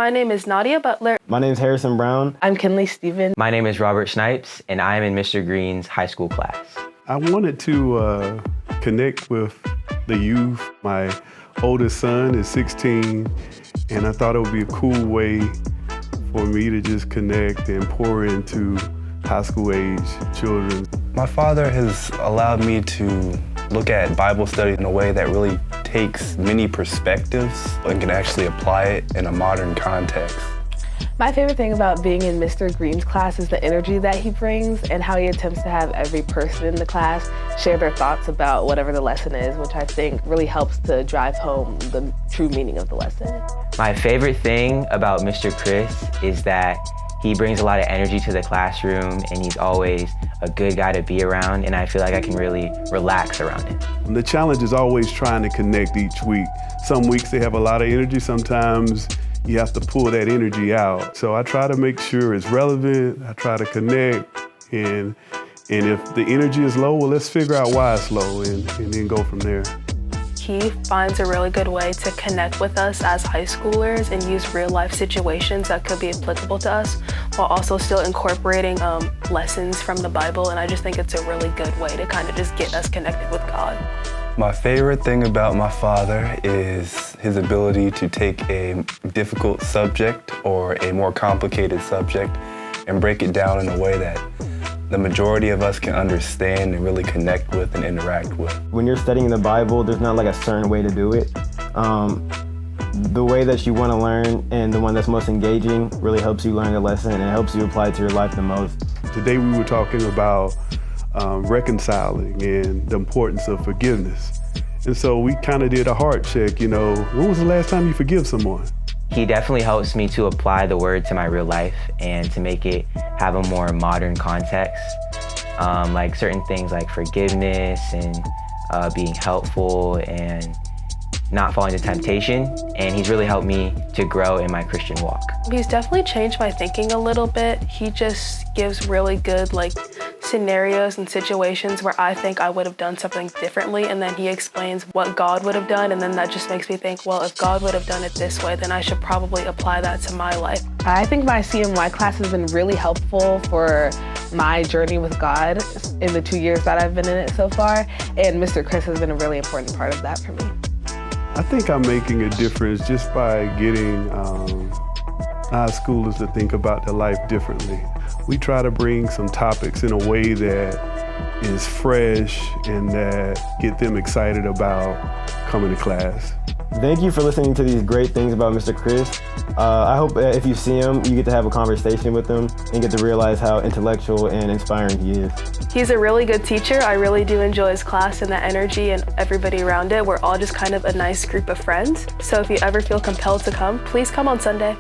My name is Nadia Butler. My name is Harrison Brown. I'm Kinley Stephen. My name is Robert Snipes, and I am in Mr. Green's high school class. I wanted to connect with the youth. My oldest son is 16, and I thought it would be a cool way for me to just connect and pour into high school age children. My father has allowed me to look at Bible study in a way that really takes many perspectives and can actually apply it in a modern context. My favorite thing about being in Mr. Green's class is the energy that he brings and how he attempts to have every person in the class share their thoughts about whatever the lesson is, which I think really helps to drive home the true meaning of the lesson. My favorite thing about Mr. Chris is that he brings a lot of energy to the classroom, and he's always a good guy to be around, and I feel like I can really relax around him. The challenge is always trying to connect each week. Some weeks they have a lot of energy, sometimes you have to pull that energy out. So I try to make sure it's relevant, I try to connect, and if the energy is low, well, let's figure out why it's low and then go from there. He finds a really good way to connect with us as high schoolers and use real life situations that could be applicable to us while also still incorporating lessons from the Bible, and I just think it's a really good way to kind of just get us connected with God. My favorite thing about my father is his ability to take a difficult subject or a more complicated subject and break it down in a way that the majority of us can understand and really connect with and interact with. When you're studying the Bible, there's not like a certain way to do it. The way that you want to learn and the one that's most engaging really helps you learn the lesson and it helps you apply it to your life the most. Today we were talking about reconciling and the importance of forgiveness. And so we kind of did a heart check, when was the last time you forgive someone? He definitely helps me to apply the word to my real life and to make it have a more modern context. Like certain things like forgiveness and being helpful and not falling into temptation. And he's really helped me to grow in my Christian walk. He's definitely changed my thinking a little bit. He just gives really good scenarios and situations where I think I would have done something differently, and then he explains what God would have done, and then that just makes me think, well, if God would have done it this way, then I should probably apply that to my life. I think my CMY class has been really helpful for my journey with God in the 2 years that I've been in it so far, and Mr. Chris has been a really important part of that for me. I think I'm making a difference just by getting high schoolers to think about their life differently. We try to bring some topics in a way that is fresh and that get them excited about coming to class. Thank you for listening to these great things about Mr. Chris. I hope if you see him, you get to have a conversation with him and get to realize how intellectual and inspiring he is. He's a really good teacher. I really do enjoy his class and the energy and everybody around it. We're all just kind of a nice group of friends. So if you ever feel compelled to come, please come on Sunday.